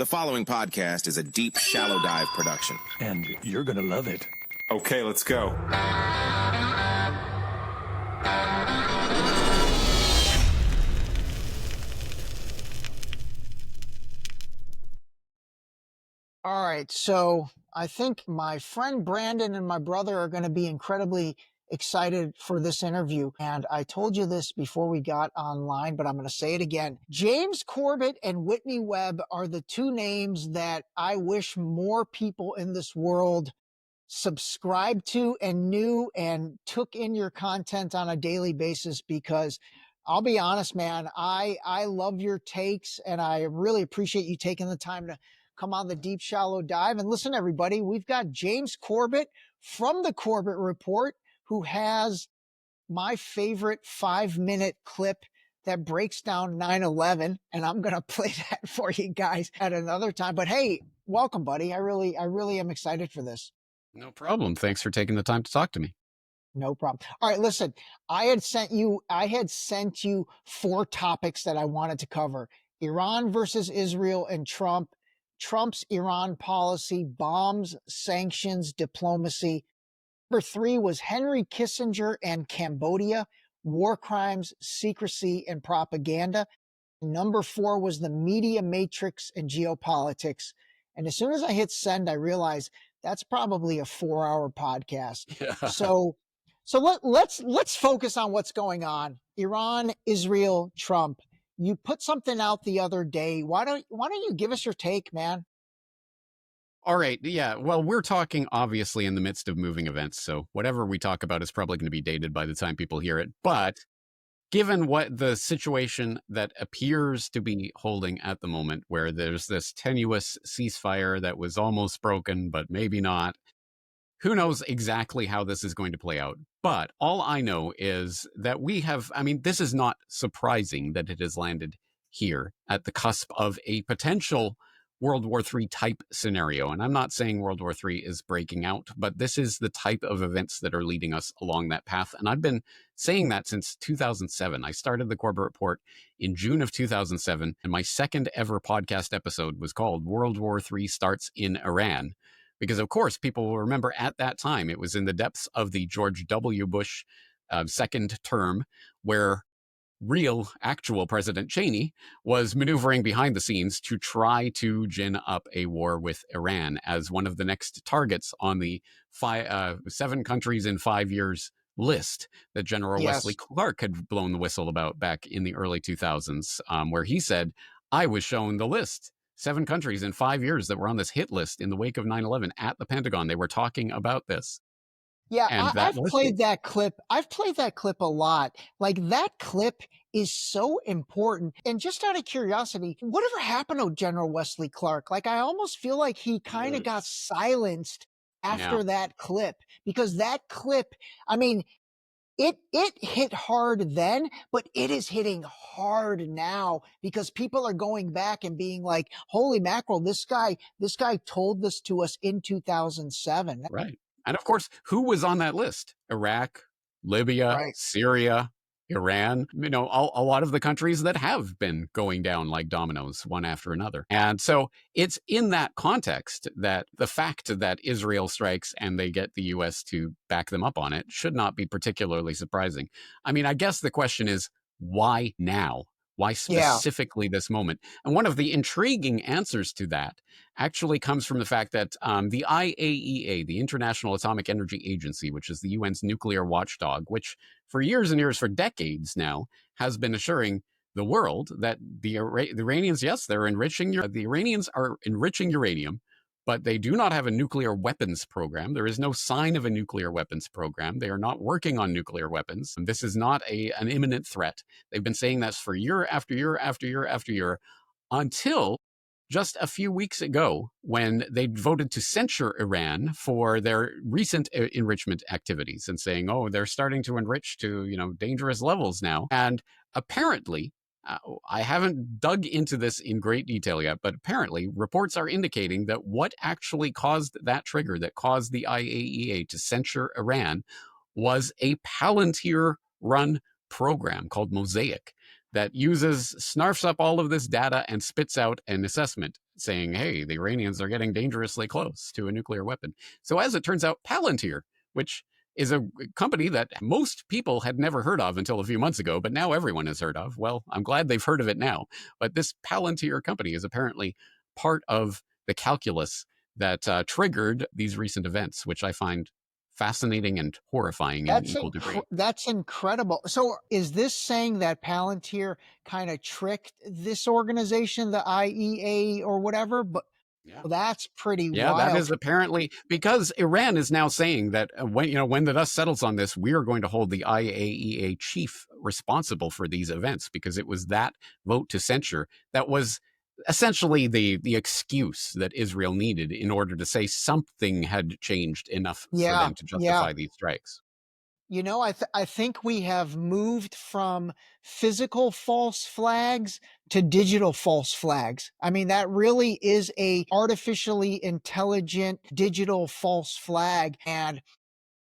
The following podcast is a deep, shallow dive production. And you're gonna love it. Okay, let's go. All right, so I think my friend Brandon and my brother are going to be incredibly excited for this interview. And I told you this before we got online, but I'm going to say it again. James Corbett and Whitney Webb are the two names that I wish more people in this world subscribed to and knew and took in your content on a daily basis, because I'll be honest, man, I love your takes and I really appreciate you taking the time to come on the Deep Shallow Dive. And listen, everybody, we've got James Corbett from the Corbett Report, who has my favorite 5-minute clip that breaks down 9/11. And I'm going to play that for you guys at another time. But hey, welcome, buddy. I really am excited for this. No problem. Thanks for taking the time to talk to me. No problem. All right, listen, I had sent you 4 topics that I wanted to cover: Iran versus Israel and Trump, Trump's Iran policy, bombs, sanctions, diplomacy. Number 3 was Henry Kissinger and Cambodia, war crimes, secrecy, and propaganda. Number 4 was the media matrix and geopolitics. And as soon as I hit send, I realized that's probably a 4-hour podcast. Yeah. So let's focus on what's going on. Iran, Israel, Trump. You put something out the other day. Why don't you give us your take, man? All right. Yeah. Well, we're talking obviously in the midst of moving events. So whatever we talk about is probably going to be dated by the time people hear it. But given what the situation that appears to be holding at the moment, where there's this tenuous ceasefire that was almost broken, but maybe not, who knows exactly how this is going to play out. But all I know is that this is not surprising that it has landed here at the cusp of a potential World War III type scenario. And I'm not saying World War III is breaking out, but this is the type of events that are leading us along that path. And I've been saying that since 2007. I started the Corbett Report in June of 2007, and my second ever podcast episode was called World War III Starts in Iran. Because, of course, people will remember at that time, it was in the depths of the George W. Bush second term, where actual President Cheney was maneuvering behind the scenes to try to gin up a war with Iran as one of the next targets on the 7 countries in 5 years list that General Wesley Clark had blown the whistle about back in the early 2000s, where he said, I was shown the list. 7 countries in 5 years that were on this hit list in the wake of 9/11 at the Pentagon. They were talking about this. Yeah, I've played that clip. I've played that clip a lot. Like, that clip is so important. And just out of curiosity, whatever happened to General Wesley Clark? Like, I almost feel like he kind of got silenced after that clip, because that clip, I mean, it hit hard then, but it is hitting hard now, because people are going back and being like, holy mackerel, this guy told this to us in 2007. Right. And of course, who was on that list? Iraq, Libya, Syria, Iran, a lot of the countries that have been going down like dominoes, one after another. And so it's in that context that the fact that Israel strikes and they get the U.S. to back them up on it should not be particularly surprising. I mean, I guess the question is, why now? Why specifically this moment? And one of the intriguing answers to that actually comes from the fact that the IAEA, the International Atomic Energy Agency, which is the UN's nuclear watchdog, which for years and years, for decades now, has been assuring the world that the Iranians, yes, the Iranians are enriching uranium, but they do not have a nuclear weapons program. There is no sign of a nuclear weapons program. They are not working on nuclear weapons. This is not an imminent threat. They've been saying this for year after year after year after year, until just a few weeks ago, when they voted to censure Iran for their recent enrichment activities and saying, oh, they're starting to enrich to, dangerous levels now. And apparently, I haven't dug into this in great detail yet, but apparently reports are indicating that what actually caused that trigger that caused the IAEA to censure Iran was a Palantir-run program called Mosaic that snarfs up all of this data and spits out an assessment saying, hey, the Iranians are getting dangerously close to a nuclear weapon. So as it turns out, Palantir, which is a company that most people had never heard of until a few months ago, but now everyone has heard of. Well, I'm glad they've heard of it now. But this Palantir company is apparently part of the calculus that triggered these recent events, which I find fascinating and horrifying in equal degree. That's incredible. So is this saying that Palantir kind of tricked this organization, the IEA or whatever? But yeah, that's pretty wild. That is apparently because Iran is now saying that when the dust settles on this, we are going to hold the IAEA chief responsible for these events, because it was that vote to censure that was essentially the excuse that Israel needed in order to say something had changed enough for them to justify these strikes. You know, I think we have moved from physical false flags to digital false flags. I mean, that really is a artificially intelligent digital false flag. And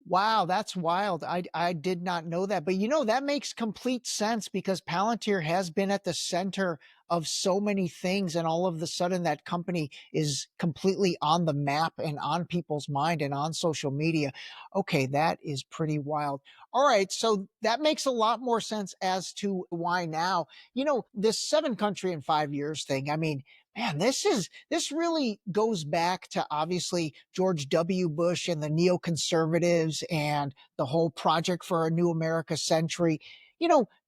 wow, that's wild. I did not know that. But that makes complete sense, because Palantir has been at the center of so many things, and all of a sudden that company is completely on the map and on people's mind and on social media. Okay, that is pretty wild. All right, so that makes a lot more sense as to why now. This 7-country in 5 years thing, I mean, man, this really goes back to obviously George W. Bush and the neoconservatives and the whole Project for a New America Century.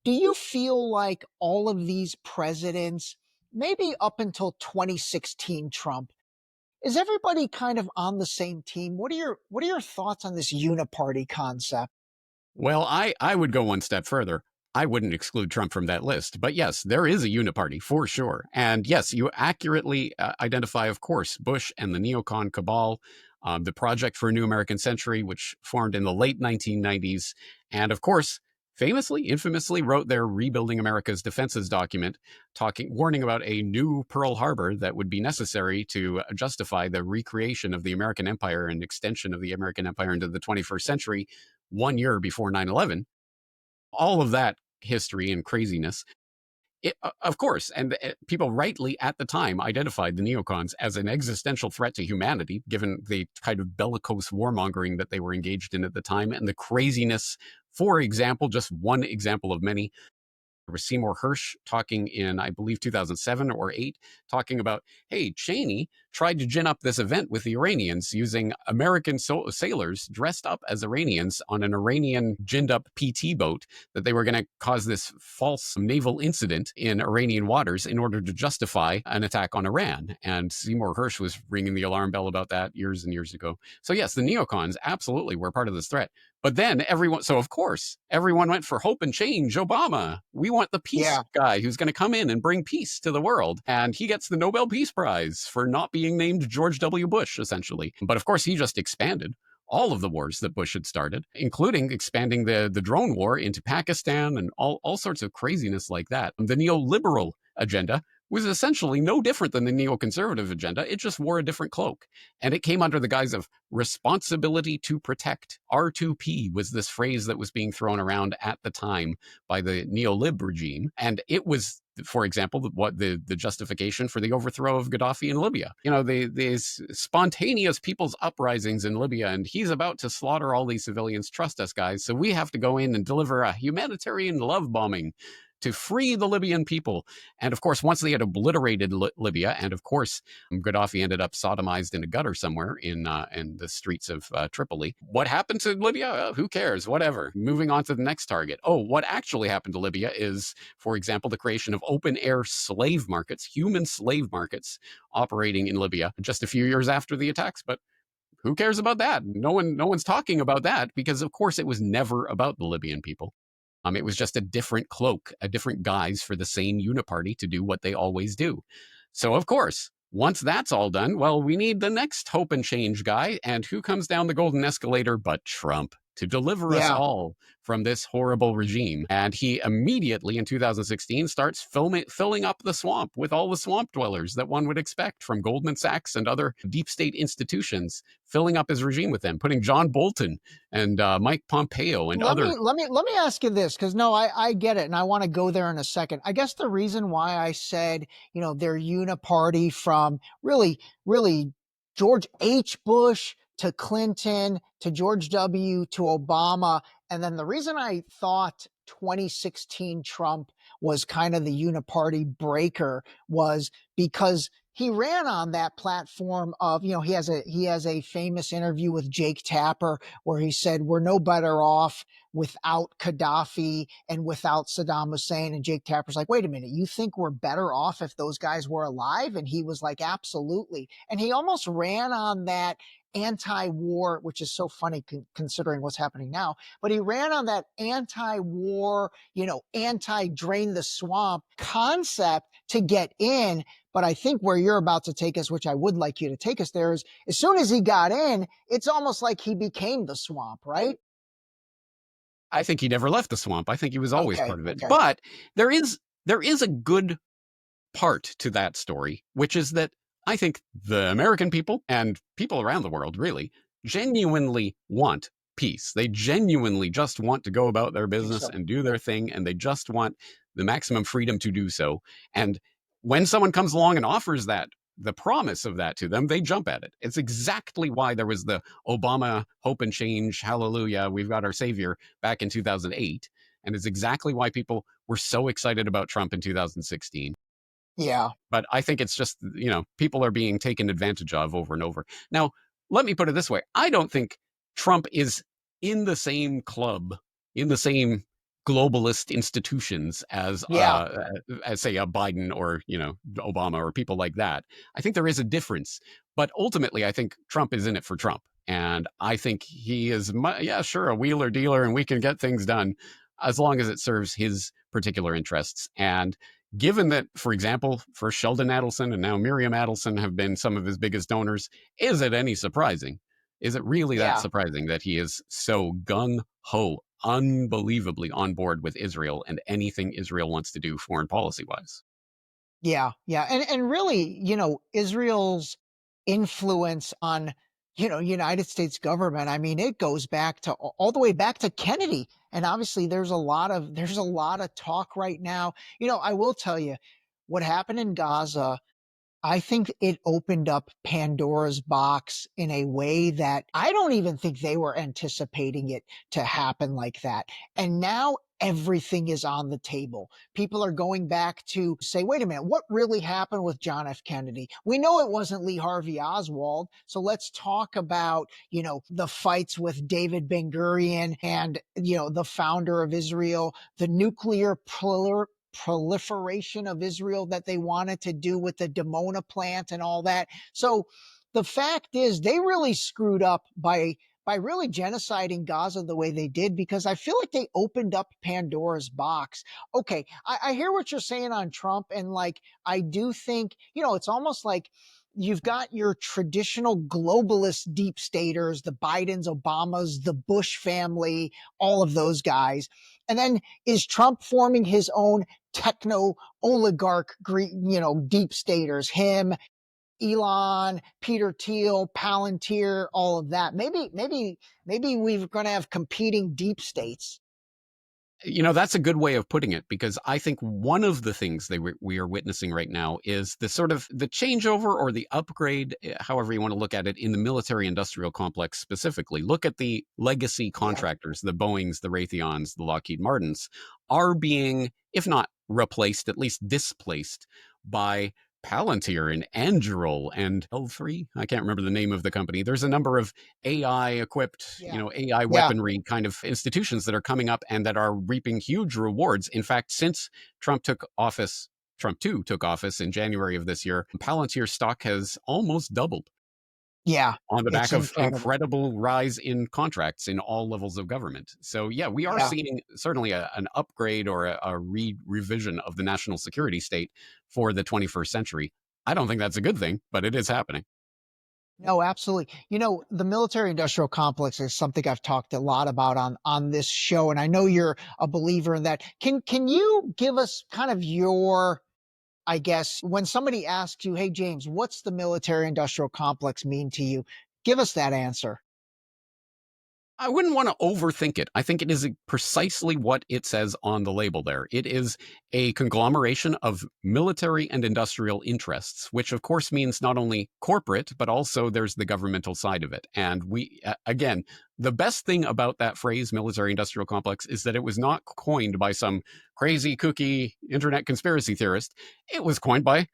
Do you feel like all of these presidents, maybe up until 2016 Trump, is everybody kind of on the same team? What are your thoughts on this uniparty concept? Well, I would go one step further. I wouldn't exclude Trump from that list. But yes, there is a uniparty for sure. And yes, you accurately identify, of course, Bush and the neocon cabal, the Project for a New American Century, which formed in the late 1990s. And of course, infamously wrote their Rebuilding America's Defenses document, warning about a new Pearl Harbor that would be necessary to justify the recreation of the American empire and extension of the American empire into the 21st century 1 year before 9/11. All of that history and craziness. Of course, and people rightly at the time identified the neocons as an existential threat to humanity, given the kind of bellicose warmongering that they were engaged in at the time and the craziness. For example, just one example of many, there was Seymour Hersh talking in, I believe, 2007 or 8, talking about, hey, Cheney tried to gin up this event with the Iranians using American sailors dressed up as Iranians on an Iranian ginned up PT boat, that they were going to cause this false naval incident in Iranian waters in order to justify an attack on Iran. And Seymour Hersh was ringing the alarm bell about that years and years ago. So yes, the neocons absolutely were part of this threat. But then of course, everyone went for hope and change. Obama, we want the peace guy who's going to come in and bring peace to the world. And he gets the Nobel Peace Prize for not being named George W. Bush, essentially. But of course, he just expanded all of the wars that Bush had started, including expanding the drone war into Pakistan and all sorts of craziness like that. The neoliberal agenda was essentially no different than the neoconservative agenda. It just wore a different cloak. And it came under the guise of responsibility to protect. R2P was this phrase that was being thrown around at the time by the neolib regime. And it was, for example, the justification for the overthrow of Gaddafi in Libya. These spontaneous people's uprisings in Libya, and he's about to slaughter all these civilians. Trust us, guys. So we have to go in and deliver a humanitarian love bombing to free the Libyan people. And of course, once they had obliterated Libya, and of course, Gaddafi ended up sodomized in a gutter somewhere in the streets of Tripoli. What happened to Libya? Who cares? Whatever. Moving on to the next target. Oh, what actually happened to Libya is, for example, the creation of open-air slave markets, human slave markets operating in Libya just a few years after the attacks. But who cares about that? No one's talking about that, because of course it was never about the Libyan people. It was just a different cloak, a different guise for the same uniparty to do what they always do. So, of course, once that's all done, well, we need the next hope and change guy. And who comes down the golden escalator but Trump? to deliver us Yeah. all from this horrible regime. And he immediately in 2016 starts filling up the swamp with all the swamp dwellers that one would expect from Goldman Sachs and other deep state institutions, filling up his regime with them, putting John Bolton and Mike Pompeo and other. Let me ask you this, because no, I get it, and I want to go there in a second. I guess the reason why I said, their Uniparty from really George H. Bush to Clinton to George W. to Obama, and then the reason I thought 2016 Trump was kind of the Uniparty breaker was because he ran on that platform of, he has a famous interview with Jake Tapper where he said, we're no better off without Gaddafi and without Saddam Hussein. And Jake Tapper's like, wait a minute, you think we're better off if those guys were alive? And he was like, absolutely. And he almost ran on that anti-war, which is so funny considering what's happening now, but he ran on that anti-war, anti-drain the swamp concept to get in. But I think where you're about to take us, which I would like you to take us there, is as soon as he got in, it's almost like he became the swamp, right? I think he never left the swamp. I think he was always part of it. Okay. But there is a good part to that story, which is that I think the American people and people around the world really genuinely want peace. They genuinely just want to go about their business and do their thing, and they just want the maximum freedom to do so. And when someone comes along and offers that, the promise of that to them, they jump at it. It's exactly why there was the Obama hope and change, hallelujah, we've got our savior back in 2008. And it's exactly why people were so excited about Trump in 2016. Yeah. But I think it's just, people are being taken advantage of over and over. Now, let me put it this way. I don't think Trump is in the same club, in the same globalist institutions as say a Biden or, Obama or people like that. I think there is a difference. But ultimately, I think Trump is in it for Trump. And I think he is, a wheeler dealer and we can get things done as long as it serves his particular interests. And given that, for example, first Sheldon Adelson and now Miriam Adelson have been some of his biggest donors, is it any surprising? Is it really that surprising that he is so gung-ho, unbelievably on board with Israel and anything Israel wants to do foreign policy-wise? Yeah. And really, Israel's influence on, United States government, I mean, it goes back to all the way back to Kennedy. And obviously there's a lot of talk right now. I will tell you what happened in Gaza. I think it opened up Pandora's box in a way that I don't even think they were anticipating it to happen like that. And now everything is on the table. People are going back to say, wait a minute, what really happened with John F. Kennedy? We know it wasn't Lee Harvey Oswald. So let's talk about, the fights with David Ben-Gurion and, the founder of Israel, the nuclear proliferation of Israel that they wanted to do with the Dimona plant and all that. So the fact is they really screwed up by really genociding Gaza the way they did, because I feel like they opened up Pandora's box. Okay, I hear what you're saying on Trump, and I do think, it's almost like you've got your traditional globalist deep staters, the Bidens, Obamas, the Bush family, all of those guys. And then is Trump forming his own techno-oligarch, deep staters, him, Elon, Peter Thiel, Palantir, all of that. Maybe we're going to have competing deep states. That's a good way of putting it, because I think one of the things we are witnessing right now is the sort of the changeover or the upgrade, however you want to look at it, in the military industrial complex specifically. Look at the legacy contractors, the Boeings, the Raytheons, the Lockheed Martins, are being, if not replaced, at least displaced by Palantir and Anduril and L3. I can't remember the name of the company. There's a number of AI-equipped, AI weaponry kind of institutions that are coming up and that are reaping huge rewards. In fact, since Trump 2 took office in January of this year, Palantir stock has almost doubled. Yeah. On the back of incredible rise in contracts in all levels of government. So, we are seeing certainly an upgrade or a revision of the national security state for the 21st century. I don't think that's a good thing, but it is happening. No, absolutely. The military industrial complex is something I've talked a lot about on this show, and I know you're a believer in that. Can you give us kind of your, I guess, when somebody asks you, "Hey James, what's the military industrial complex mean to you?" Give us that answer. I wouldn't want to overthink it. I think it is precisely what it says on the label there. It is a conglomeration of military and industrial interests, which of course means not only corporate, but also there's the governmental side of it. And again, the best thing about that phrase, military industrial complex, is that it was not coined by some crazy kooky internet conspiracy theorist. It was coined by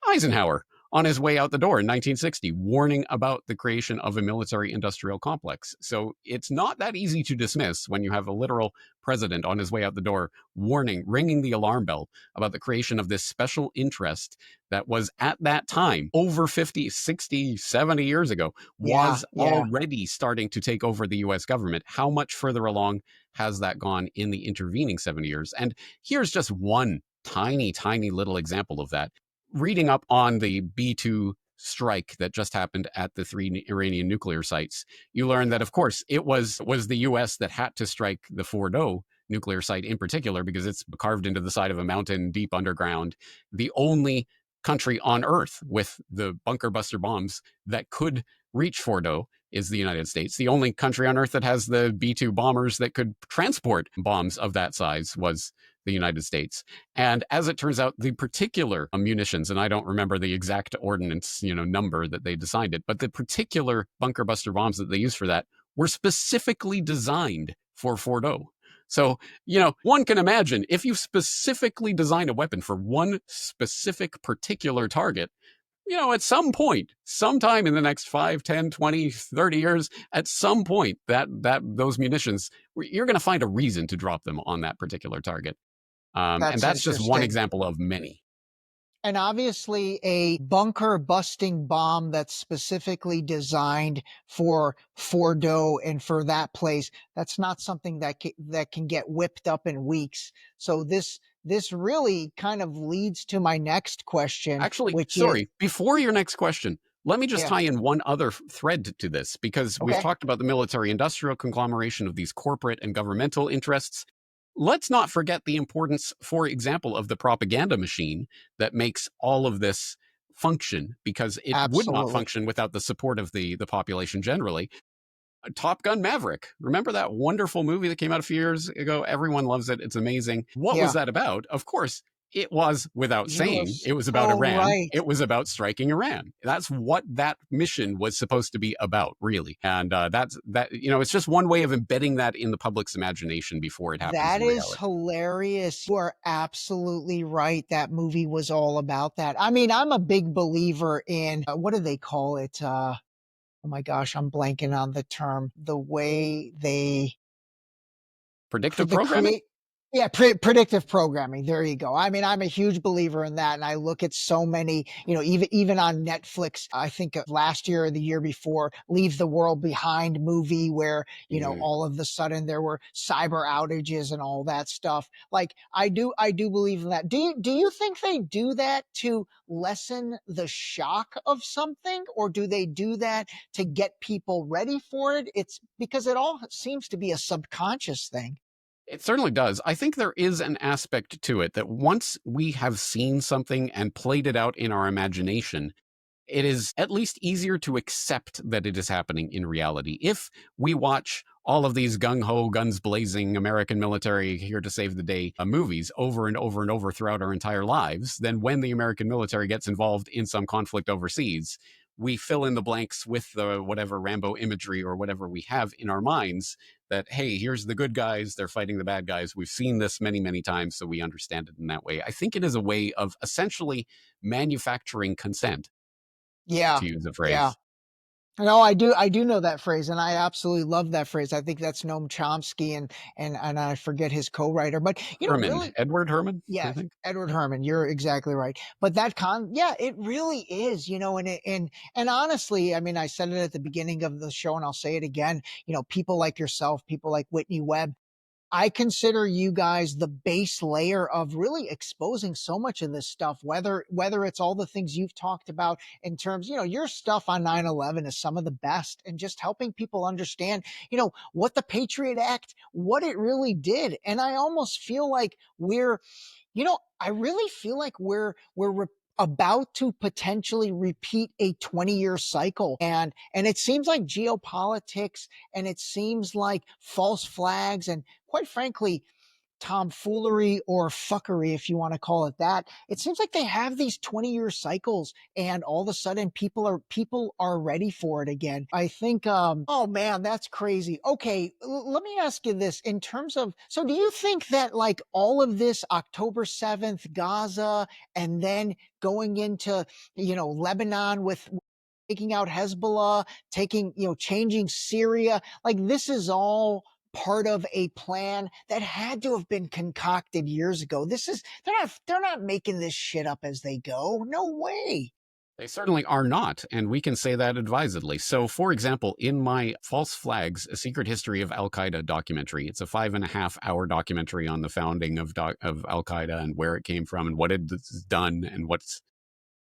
Eisenhower on his way out the door in 1960, warning about the creation of a military industrial complex. So it's not that easy to dismiss when you have a literal president on his way out the door warning, ringing the alarm bell about the creation of this special interest that was at that time, over 50, 60, 70 years ago, was already starting to take over the US government. How much further along has that gone in the intervening 70 years? And here's just one tiny, tiny little example of that. Reading up on the B-2 strike that just happened at the 3 Iranian nuclear sites, you learn that, of course, it was the U.S. that had to strike the Fordo nuclear site in particular because it's carved into the side of a mountain deep underground. The only country on Earth with the bunker buster bombs that could reach Fordo is the United States. The only country on Earth that has the B-2 bombers that could transport bombs of that size was the United States. And as it turns out, the particular munitions, and I don't remember the exact ordnance, number that they designed it, but the particular bunker buster bombs that they used for that were specifically designed for Fordo. So, one can imagine if you specifically design a weapon for one specific particular target, at some point, sometime in the next 5, 10, 20, 30 years, at some point, that those munitions, you're going to find a reason to drop them on that particular target. And that's just one example of many. And obviously a bunker busting bomb that's specifically designed for Fordo and for that place, that's not something that can get whipped up in weeks. So this really kind of leads to my next question. Actually, before your next question, let me just tie in one other thread to this, because we've talked about the military industrial conglomeration of these corporate and governmental interests. Let's not forget the importance, for example, of the propaganda machine that makes all of this function, because it would not function without the support of the population generally. Top Gun Maverick. Remember that wonderful movie that came out a few years ago? Everyone loves it. It's amazing. What was that about? Of course, it was, without saying, it was about Iran. Right. It was about striking Iran. That's what that mission was supposed to be about, really. And it's just one way of embedding that in the public's imagination before it happens. That is hilarious. You are absolutely right. That movie was all about that. I mean, I'm a big believer in, what do they call it? Oh my gosh, I'm blanking on the term. The way they... Predictive programming? Yeah, predictive programming. There you go. I mean, I'm a huge believer in that. And I look at so many, even on Netflix, I think of last year or the year before, Leave the World Behind movie where, all of a sudden there were cyber outages and all that stuff. Like, I do believe in that. Do you think they do that to lessen the shock of something, or do they do that to get people ready for it? It's because it all seems to be a subconscious thing. It certainly does. I think there is an aspect to it that once we have seen something and played it out in our imagination, it is at least easier to accept that it is happening in reality. If we watch all of these gung-ho, guns blazing, American military here to save the day movies over and over and over throughout our entire lives, then when the American military gets involved in some conflict overseas, we fill in the blanks with the whatever Rambo imagery or whatever we have in our minds that, hey, here's the good guys, they're fighting the bad guys. We've seen this many, many times, so we understand it in that way. I think it is a way of essentially manufacturing consent. Yeah. To use a phrase. Yeah. No, I do know that phrase, and I absolutely love that phrase. I think that's Noam Chomsky and I forget his co-writer, but Herman, Edward Herman. Yeah, Edward Herman. You're exactly right. But it really is, and honestly, I mean, I said it at the beginning of the show, and I'll say it again. People like yourself, people like Whitney Webb, I consider you guys the base layer of really exposing so much of this stuff, whether it's all the things you've talked about in terms, your stuff on 9/11 is some of the best, and just helping people understand, what the Patriot Act, what it really did. And I almost feel like I really feel like we're about to potentially repeat a 20-year cycle. And it seems like geopolitics, and it seems like false flags, and quite frankly, tomfoolery or fuckery, if you want to call it that. It seems like they have these 20-year cycles, and all of a sudden people are ready for it again. I think, oh man, that's crazy. Okay, let me ask you this in terms of, so do you think that like all of this October 7th, Gaza, and then going into, Lebanon with taking out Hezbollah, changing Syria, like this is all part of a plan that had to have been concocted years ago. They're not making this shit up as they go. No way. They certainly are not, and we can say that advisedly. So, for example, in my False Flags, A Secret History of Al-Qaeda documentary, it's a 5.5-hour documentary on the founding of Al-Qaeda and where it came from and what it's done and what's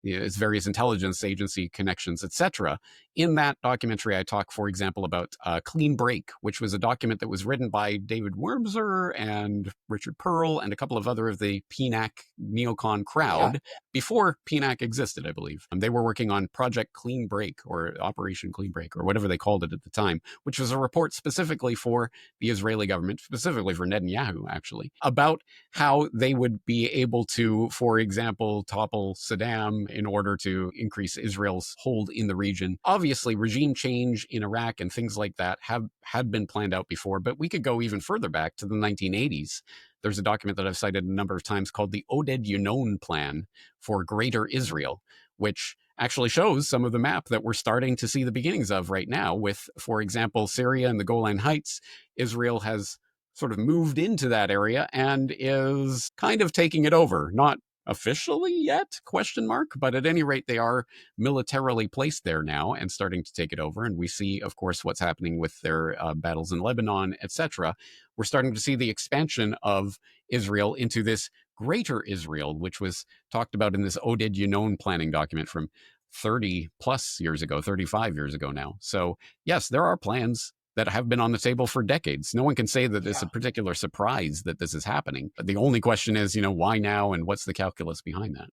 its various intelligence agency connections, etc. In that documentary, I talk, for example, about Clean Break, which was a document that was written by David Wormser and Richard Pearl and a couple of other of the PNAC neocon crowd before PNAC existed, I believe. They were working on Project Clean Break or Operation Clean Break or whatever they called it at the time, which was a report specifically for the Israeli government, specifically for Netanyahu, actually, about how they would be able to, for example, topple Saddam in order to increase Israel's hold in the region. Obviously, regime change in Iraq and things like that had been planned out before, but we could go even further back to the 1980s. There's a document that I've cited a number of times called the Oded Yunon Plan for Greater Israel, which actually shows some of the map that we're starting to see the beginnings of right now with, for example, Syria and the Golan Heights. Israel has sort of moved into that area and is kind of taking it over. Not officially yet, ? But at any rate, they are militarily placed there now and starting to take it over. And we see, of course, what's happening with their battles in Lebanon, etc. We're starting to see the expansion of Israel into this greater Israel, which was talked about in this Oded Yunon planning document from 30 plus years ago, 35 years ago now. So yes, there are plans that have been on the table for decades. No one can say that it's a particular surprise that this is happening. But the only question is, why now and what's the calculus behind that?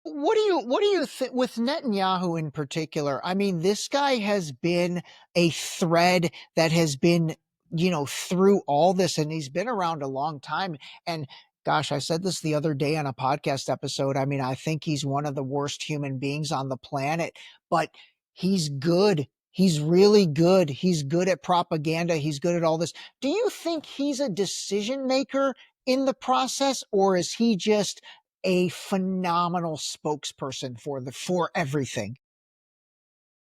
What do you think with Netanyahu in particular? I mean, this guy has been a thread that has been, through all this, and he's been around a long time. And gosh, I said this the other day on a podcast episode. I mean, I think he's one of the worst human beings on the planet, but he's good. He's really good. He's good at propaganda. He's good at all this. Do you think he's a decision maker in the process, or is he just a phenomenal spokesperson for everything?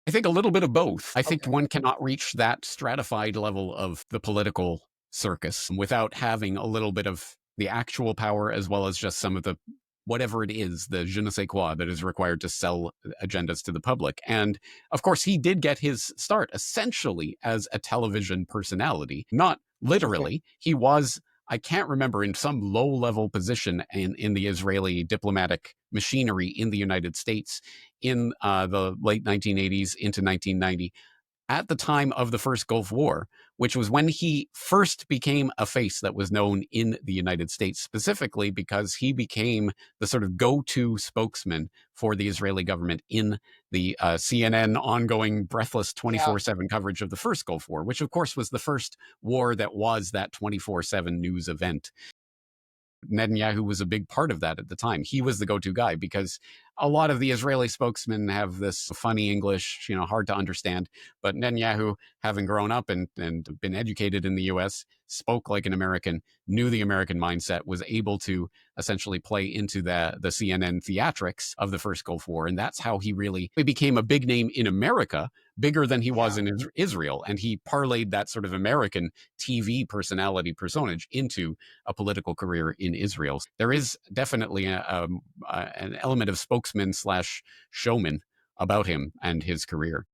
I think a little bit of both. I think one cannot reach that stratified level of the political circus without having a little bit of the actual power as well as just some of the whatever it is, the je ne sais quoi that is required to sell agendas to the public. And of course, he did get his start essentially as a television personality, not literally. He was, I can't remember, in some low-level position in the Israeli diplomatic machinery in the United States in the late 1980s into 1990. At the time of the first Gulf War, which was when he first became a face that was known in the United States, specifically because he became the sort of go-to spokesman for the Israeli government in the CNN ongoing breathless 24/7 coverage of the first Gulf War, which of course was the first war that was that 24/7 news event. Netanyahu was a big part of that at the time. He was the go-to guy because a lot of the Israeli spokesmen have this funny English, hard to understand. But Netanyahu, having grown up and been educated in the US, spoke like an American, knew the American mindset, was able to essentially play into the CNN theatrics of the first Gulf War. And that's how he became a big name in America, bigger than he was in Israel. And he parlayed that sort of American TV personality personage into a political career in Israel. There is definitely an element of spokesman/showman about him and his career.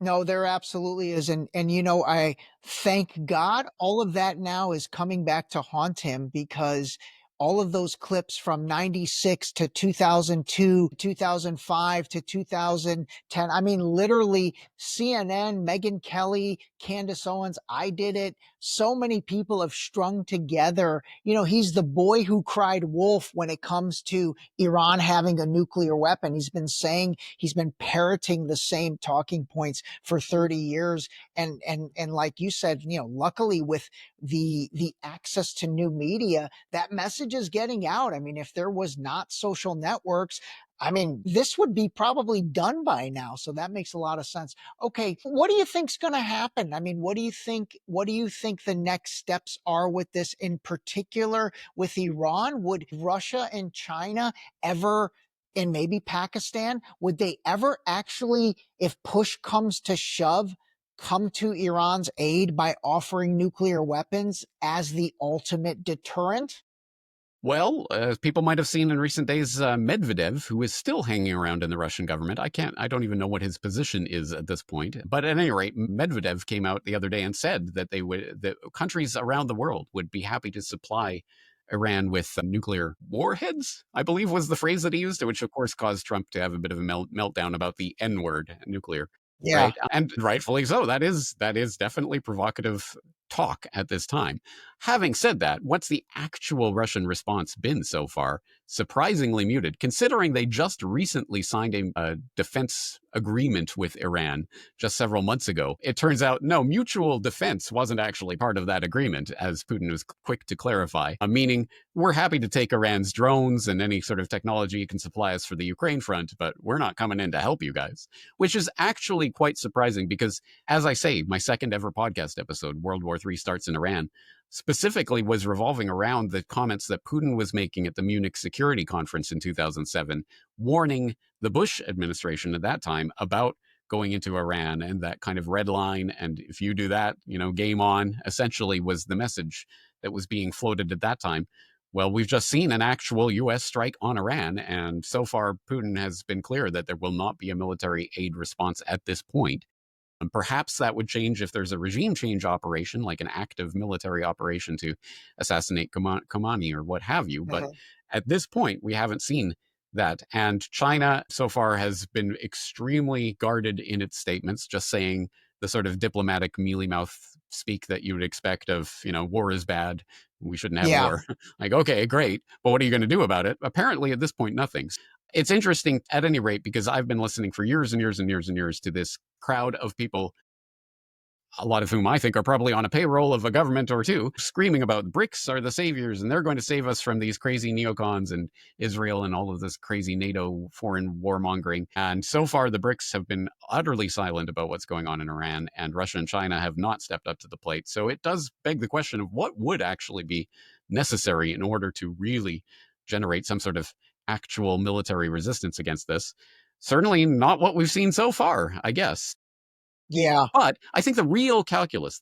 No, there absolutely is. And you know, I thank God all of that now is coming back to haunt him, because all of those clips from 96 to 2002, 2005 to 2010, I mean, literally CNN, Megyn Kelly, Candace Owens, I did it. So many people have strung together. You know, he's the boy who cried wolf when it comes to Iran having a nuclear weapon. He's been parroting the same talking points for 30 years. And like you said, you know, luckily with the access to new media, that message is getting out. I mean, if there was not social networks, I mean, this would be probably done by now. So that makes a lot of sense. Okay, what do you think's going to happen? I mean, what do you think the next steps are with this, in particular with Iran? Would Russia and China ever, and maybe Pakistan, would they ever actually, if push comes to shove, come to Iran's aid by offering nuclear weapons as the ultimate deterrent? Well, as people might have seen in recent days, Medvedev, who is still hanging around in the Russian government, I don't even know what his position is at this point. But at any rate, Medvedev came out the other day and said that that countries around the world would be happy to supply Iran with nuclear warheads, I believe was the phrase that he used, which of course caused Trump to have a bit of a meltdown about the N word, nuclear. Yeah. Right. And rightfully so. That is definitely provocative talk at this time. Having said that, what's the actual Russian response been so far? Surprisingly muted, considering they just recently signed a defense agreement with Iran just several months ago. It turns out, no, mutual defense wasn't actually part of that agreement, as Putin was quick to clarify, meaning we're happy to take Iran's drones and any sort of technology you can supply us for the Ukraine front, but we're not coming in to help you guys, which is actually quite surprising because, as I say, my second ever podcast episode, World War III Starts in Iran, specifically was revolving around the comments that Putin was making at the Munich Security Conference in 2007, warning the Bush administration at that time about going into Iran and that kind of red line. And if you do that, you know, game on, essentially was the message that was being floated at that time. Well, we've just seen an actual U.S. strike on Iran. And so far, Putin has been clear that there will not be a military aid response at this point. And perhaps that would change if there's a regime change operation, like an active military operation to assassinate Khamenei or what have you. But at this point, we haven't seen that. And China so far has been extremely guarded in its statements, just saying the sort of diplomatic mealy mouth speak that you would expect of, you know, war is bad. We shouldn't have war. Like, okay, great. But what are you going to do about it? Apparently, at this point, nothing. It's interesting at any rate, because I've been listening for years and years and years and years to this crowd of people, a lot of whom I think are probably on a payroll of a government or two, screaming about BRICS are the saviors and they're going to save us from these crazy neocons and Israel and all of this crazy NATO foreign warmongering. And so far, the BRICS have been utterly silent about what's going on in Iran, and Russia and China have not stepped up to the plate. So it does beg the question of what would actually be necessary in order to really generate some sort of actual military resistance against this. Certainly not what we've seen so far, I guess. Yeah. But I think the real calculus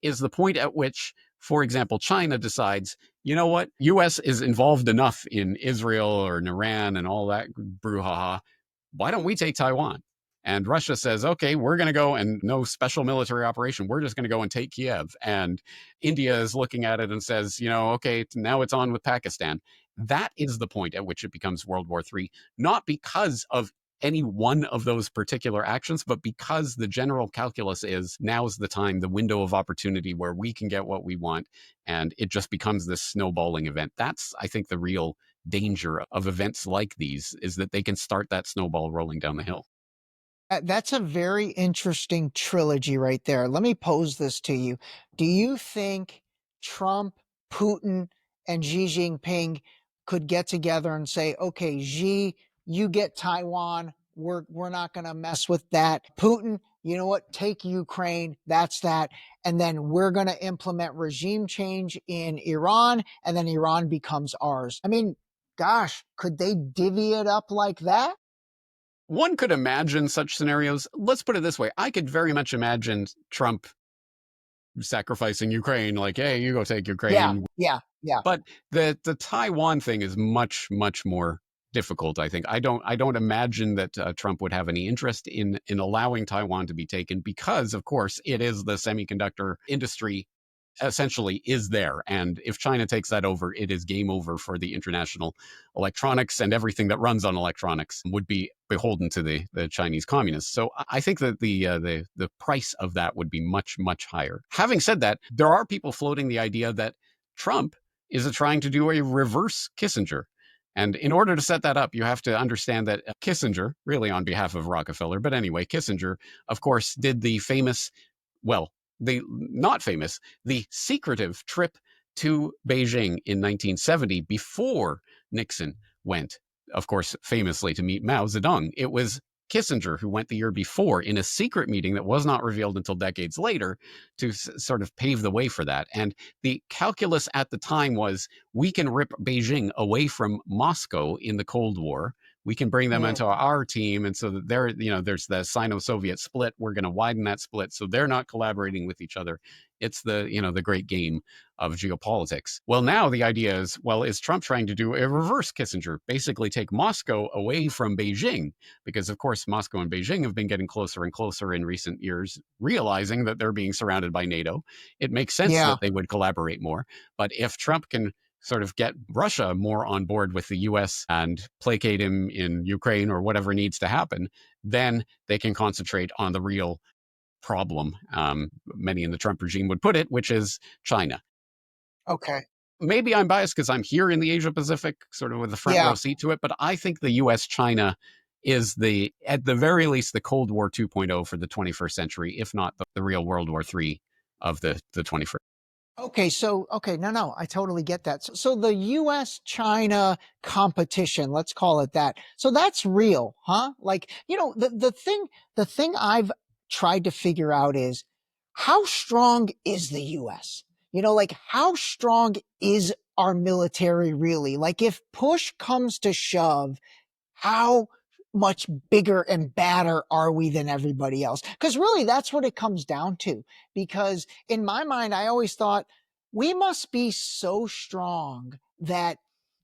is the point at which, for example, China decides, you know what, US is involved enough in Israel or in Iran and all that brouhaha. Why don't we take Taiwan? And Russia says, okay, we're going to go, and no special military operation. We're just going to go and take Kiev. And India is looking at it and says, you know, okay, now it's on with Pakistan. That is the point at which it becomes World War III, not because of any one of those particular actions, but because the general calculus is now's the time, the window of opportunity where we can get what we want. And it just becomes this snowballing event. That's, I think, the real danger of events like these, is that they can start that snowball rolling down the hill. That's a very interesting trilogy right there. Let me pose this to you. Do you think Trump, Putin, and Xi Jinping could get together and say, okay, Xi, you get Taiwan. We're not going to mess with that. Putin, you know what? Take Ukraine. That's that. And then we're going to implement regime change in Iran, and then Iran becomes ours. I mean, gosh, could they divvy it up like that? One could imagine such scenarios. Let's put it this way. I could very much imagine Trump sacrificing Ukraine, like, hey, you go take Ukraine. Yeah. But the Taiwan thing is much, much more difficult. I think I don't imagine that Trump would have any interest in allowing Taiwan to be taken because, of course, it is the semiconductor industry essentially is there. And if China takes that over, it is game over for the international electronics, and everything that runs on electronics would be beholden to the Chinese communists. So I think that the price of that would be much, much higher. Having said that, there are people floating the idea that Trump is trying to do a reverse Kissinger. And in order to set that up, you have to understand that Kissinger, really on behalf of Rockefeller, but anyway, Kissinger, of course, did the famous, well, the not famous, the secretive trip to Beijing in 1970 before Nixon went, of course, famously to meet Mao Zedong. It was Kissinger who went the year before in a secret meeting that was not revealed until decades later to sort of pave the way for that. And the calculus at the time was, we can rip Beijing away from Moscow in the Cold War. We can bring them into our team. And so that there's the Sino-Soviet split. We're going to widen that split so they're not collaborating with each other. It's the great game of geopolitics. Well, now the idea is, well, is Trump trying to do a reverse Kissinger, basically take Moscow away from Beijing? Because, of course, Moscow and Beijing have been getting closer and closer in recent years, realizing that they're being surrounded by NATO. It makes sense that they would collaborate more. But if Trump can sort of get Russia more on board with the US and placate him in Ukraine or whatever needs to happen, then they can concentrate on the real problem, many in the Trump regime would put it, which is China. Okay. Maybe I'm biased because I'm here in the Asia Pacific, sort of with a front row seat to it, but I think the US-China is at the very least, the Cold War 2.0 for the 21st century, if not the real World War III of the 21st. Okay, no, I totally get that. So the US-China competition, let's call it that. So that's real, huh? Like, the thing I've tried to figure out is, how strong is the US? Like, how strong is our military really? Like, if push comes to shove, how much bigger and badder are we than everybody else? Because really, that's what it comes down to. Because in my mind, I always thought we must be so strong that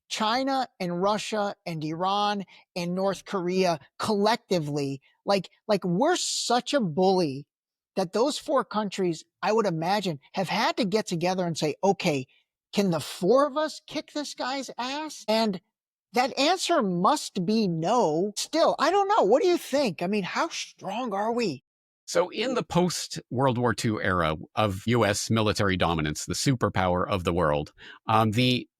China and Russia and Iran and North Korea collectively, like we're such a bully that those four countries, I would imagine, have had to get together and say, okay, can the four of us kick this guy's ass? And that answer must be no. Still, I don't know. What do you think? I mean, how strong are we? So in the post-World War II era of U.S. military dominance, the superpower of the world,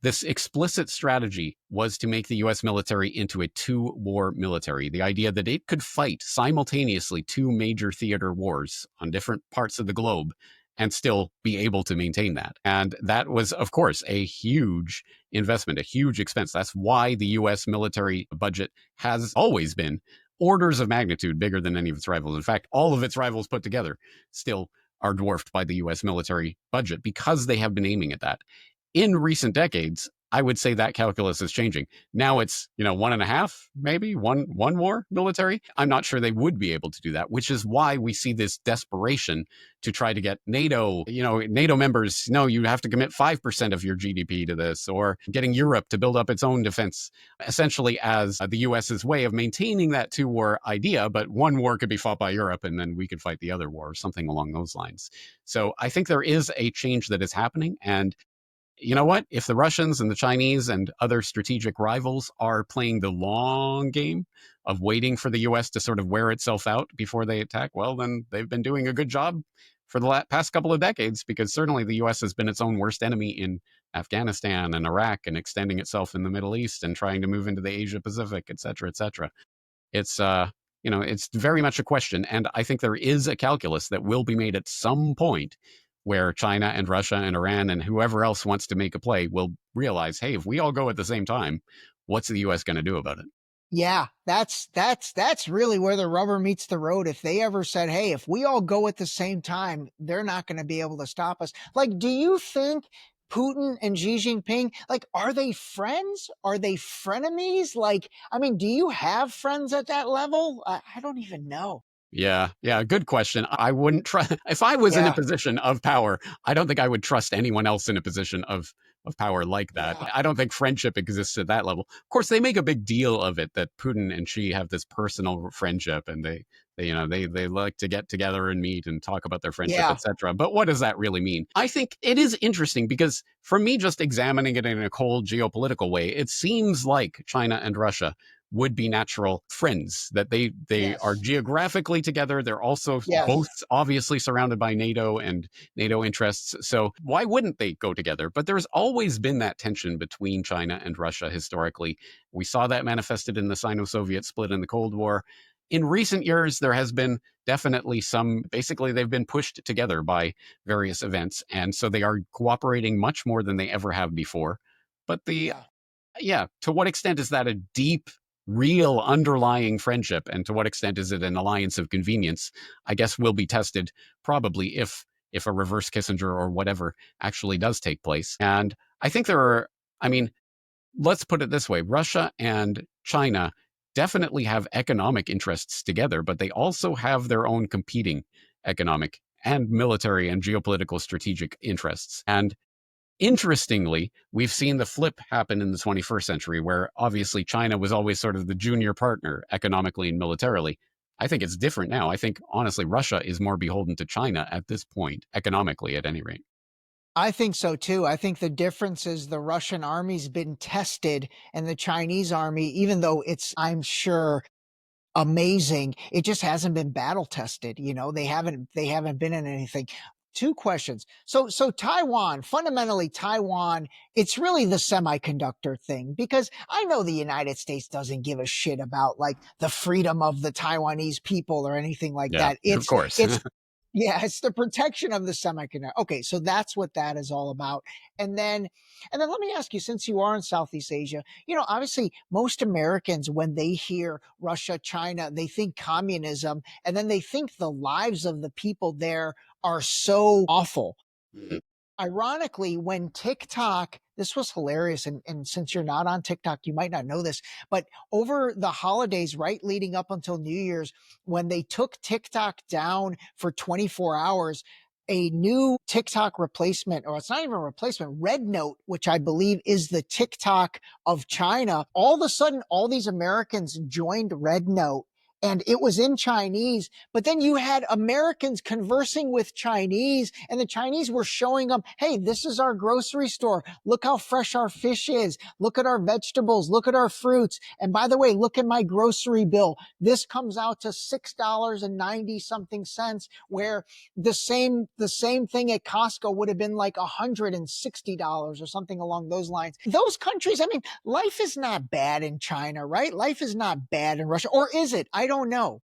this explicit strategy was to make the U.S. military into a two-war military. The idea that it could fight simultaneously two major theater wars on different parts of the globe and still be able to maintain that. And that was, of course, a huge investment, a huge expense. That's why the U.S. military budget has always been orders of magnitude bigger than any of its rivals. In fact, all of its rivals put together still are dwarfed by the U.S. military budget because they have been aiming at that. In recent decades, I would say that calculus is changing. Now it's, 1.5, maybe one war military. I'm not sure they would be able to do that, which is why we see this desperation to try to get NATO, NATO members. No, you have to commit 5% of your GDP to this, or getting Europe to build up its own defense, essentially as the US's way of maintaining that two-war idea. But one war could be fought by Europe and then we could fight the other war, or something along those lines. So I think there is a change that is happening. And you know what? If the Russians and the Chinese and other strategic rivals are playing the long game of waiting for the U.S. to sort of wear itself out before they attack, well, then they've been doing a good job for the past couple of decades, because certainly the U.S. has been its own worst enemy in Afghanistan and Iraq, and extending itself in the Middle East and trying to move into the Asia Pacific, et cetera, et cetera. It's, it's very much a question. And I think there is a calculus that will be made at some point where China and Russia and Iran and whoever else wants to make a play will realize, hey, if we all go at the same time, what's the U.S. going to do about it? Yeah, that's really where the rubber meets the road. If they ever said, hey, if we all go at the same time, they're not going to be able to stop us. Like, do you think Putin and Xi Jinping, like, are they friends? Are they frenemies? Like, I mean, do you have friends at that level? I don't even know. Yeah, yeah, good question. I wouldn't trust if I was in a Yeah, position of power. I don't think I would trust anyone else in a position of power like that. yeah, I don't think friendship exists at that level. Of course, they make a big deal of it that Putin and Xi have this personal friendship, and they like to get together and meet and talk about their friendship, yeah, etc. But what does that really mean? I think it is interesting because for me, just examining it in a cold geopolitical way, it seems like China and Russia would be natural friends, that they are yes, geographically together. They're also both yes, obviously surrounded by NATO and NATO interests. So why wouldn't they go together? But there's always been that tension between China and Russia historically. We saw that manifested in the Sino-Soviet split in the Cold War. In recent years, there has been definitely basically, they've been pushed together by various events. And so they are cooperating much more than they ever have before. But yeah. yeah, to what extent is that a deep, real underlying friendship, and to what extent is it an alliance of convenience, I guess will be tested probably if a reverse Kissinger or whatever actually does take place. And I think I mean, let's put it this way: Russia and China definitely have economic interests together, but they also have their own competing economic and military and geopolitical strategic interests. And interestingly, we've seen the flip happen in the 21st century, where obviously China was always sort of the junior partner economically and militarily. I think it's different now. I think, honestly, Russia is more beholden to China at this point, economically, at any rate. I think so too. I think the difference is the Russian army's been tested and the Chinese army, even though it's, I'm sure, amazing, it just hasn't been battle tested. They haven't been in anything. Two questions. So Taiwan, fundamentally Taiwan, it's really the semiconductor thing, because I know the United States doesn't give a shit about like the freedom of the Taiwanese people or anything like Yeah, that. of It's course. it's yeah, it's the protection of the semiconductor. Okay, so that's what that is all about. And then let me ask you, since you are in Southeast Asia, obviously most Americans, when they hear Russia, China, they think communism, and then they think the lives of the people there are so awful. Ironically, when TikTok, this was hilarious, and since you're not on TikTok, you might not know this, but over the holidays, right leading up until New Year's, when they took TikTok down for 24 hours, a new TikTok replacement, or it's not even a replacement, Red Note, which I believe is the TikTok of China, all of a sudden, all these Americans joined Red Note. And it was in Chinese, but then you had Americans conversing with Chinese, and the Chinese were showing them, hey, this is our grocery store. Look how fresh our fish is. Look at our vegetables. Look at our fruits. And by the way, look at my grocery bill. This comes out to $6.90 something cents, where the same thing at Costco would have been like $160 or something along those lines. Those countries, I mean, life is not bad in China, right? Life is not bad in Russia, or is it? I don't know.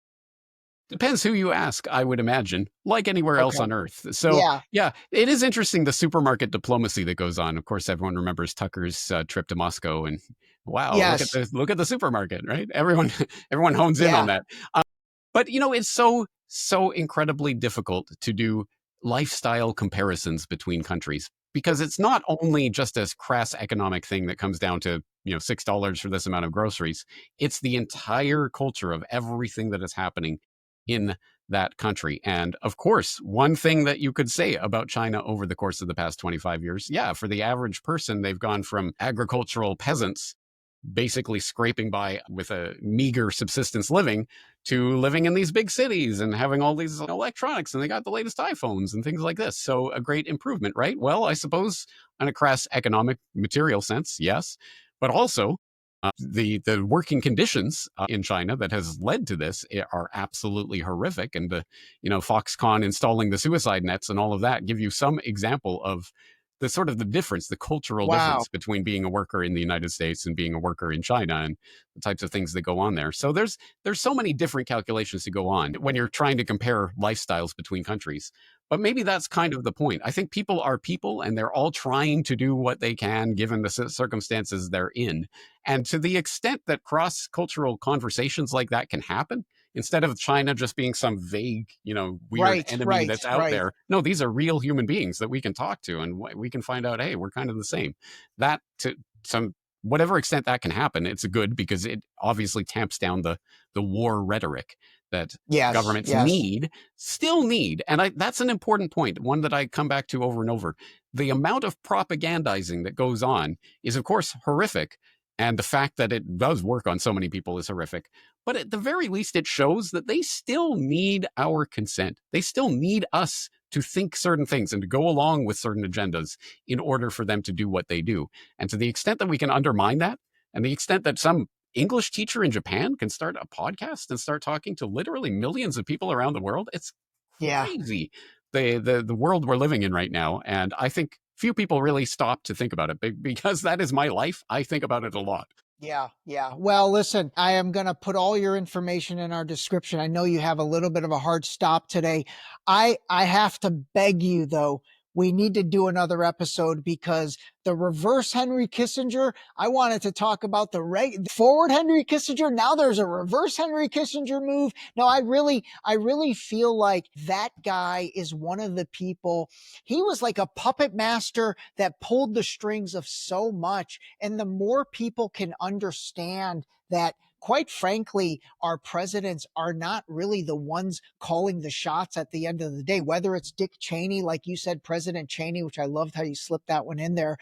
Depends who you ask, I would imagine, like anywhere else Okay. on Earth. So, Yeah. yeah, it is interesting, the supermarket diplomacy that goes on. Of course, everyone remembers Tucker's trip to Moscow, and wow, Yes. look at the supermarket, right? Everyone everyone hones in on Yeah. that. But it's so incredibly difficult to do lifestyle comparisons between countries, because it's not only just a crass economic thing that comes down to $6 for this amount of groceries. It's the entire culture of everything that is happening in that country. And of course, one thing that you could say about China over the course of the past 25 years, yeah, for the average person, they've gone from agricultural peasants basically scraping by with a meager subsistence living to living in these big cities and having all these electronics, and they got the latest iPhones and things like this. So a great improvement, right? Well, I suppose in a crass economic material sense, yes, but also the working conditions in China that has led to this are absolutely horrific. And the Foxconn installing the suicide nets and all of that give you some example of the sort of the difference, the cultural Wow. difference between being a worker in the United States and being a worker in China, and the types of things that go on there. So there's so many different calculations to go on when you're trying to compare lifestyles between countries. But maybe that's kind of the point. I think people are people, and they're all trying to do what they can given the circumstances they're in. And to the extent that cross-cultural conversations like that can happen, instead of China just being some vague, weird Right. enemy Right. that's out Right. there. No, these are real human beings that we can talk to, and we can find out, hey, we're kind of the same. That, to some whatever extent that can happen, it's good, because it obviously tamps down the war rhetoric that Yes, governments yes. still need. And that's an important point, one that I come back to over and over. The amount of propagandizing that goes on is, of course, horrific. And the fact that it does work on so many people is horrific. But at the very least, it shows that they still need our consent. They still need us to think certain things and to go along with certain agendas in order for them to do what they do. And to the extent that we can undermine that, and the extent that some English teacher in Japan can start a podcast and start talking to literally millions of people around the world, it's crazy. The world we're living in right now. And I think few people really stop to think about it, because that is my life. I think about it a lot. Yeah. Well, listen, I am going to put all your information in our description. I know you have a little bit of a hard stop today. I have to beg you, though, we need to do another episode, because the reverse Henry Kissinger, I wanted to talk about the forward Henry Kissinger. Now there's a reverse Henry Kissinger move. No, I really feel like that guy is one of the people. He was like a puppet master that pulled the strings of so much. And the more people can understand that, quite frankly, our presidents are not really the ones calling the shots at the end of the day, whether it's Dick Cheney, like you said, President Cheney, which I loved how you slipped that one in there,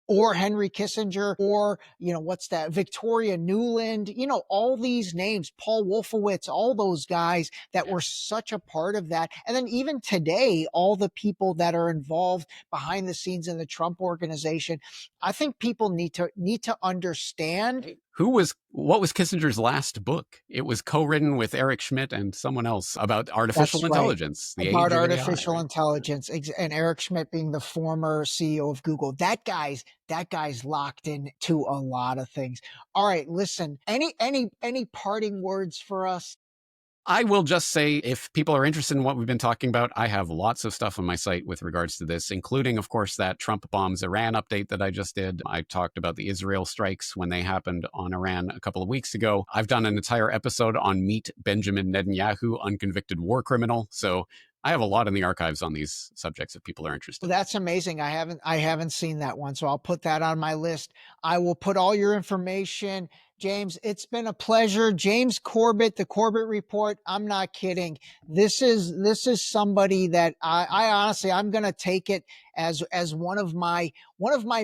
or Henry Kissinger, or, what's that, Victoria Nuland, all these names, Paul Wolfowitz, all those guys that were such a part of that. And then even today, all the people that are involved behind the scenes in the Trump organization, I think people need to understand. What was Kissinger's last book? It was co-written with Eric Schmidt and someone else about artificial intelligence. About artificial intelligence, and Eric Schmidt being the former CEO of Google. That guy's locked into a lot of things. All right, listen, any parting words for us? I will just say, if people are interested in what we've been talking about, I have lots of stuff on my site with regards to this, including, of course, that Trump bombs Iran update that I just did. I talked about the Israel strikes when they happened on Iran a couple of weeks ago. I've done an entire episode on Meet Benjamin Netanyahu, unconvicted war criminal. So I have a lot in the archives on these subjects if people are interested. Well, that's amazing. I haven't seen that one, so I'll put that on my list. I will put all your information. James, it's been a pleasure. James Corbett, the Corbett Report. I'm not kidding. This is somebody that I honestly, I'm going to take it as one of my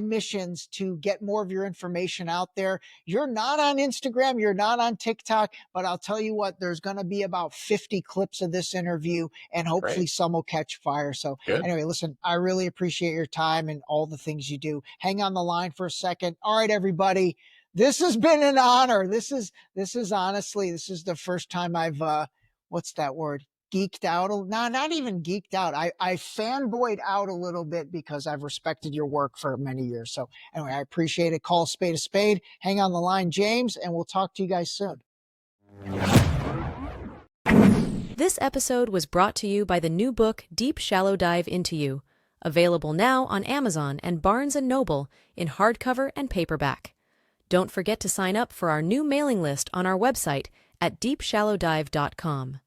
missions to get more of your information out there. You're not on Instagram, you're not on TikTok, but I'll tell you what, there's going to be about 50 clips of this interview, and hopefully some will catch fire. So anyway, listen, I really appreciate your time and all the things you do. Hang on the line for a second. All right, everybody. This has been an honor. This is honestly, this is the first time I've, what's that word? Geeked out. No, not even geeked out. I fanboyed out a little bit because I've respected your work for many years. So anyway, I appreciate it. Call a spade a spade. Hang on the line, James, and we'll talk to you guys soon. This episode was brought to you by the new book, Deep Shallow Dive Into You, available now on Amazon and Barnes & Noble in hardcover and paperback. Don't forget to sign up for our new mailing list on our website at deepshallowdive.com.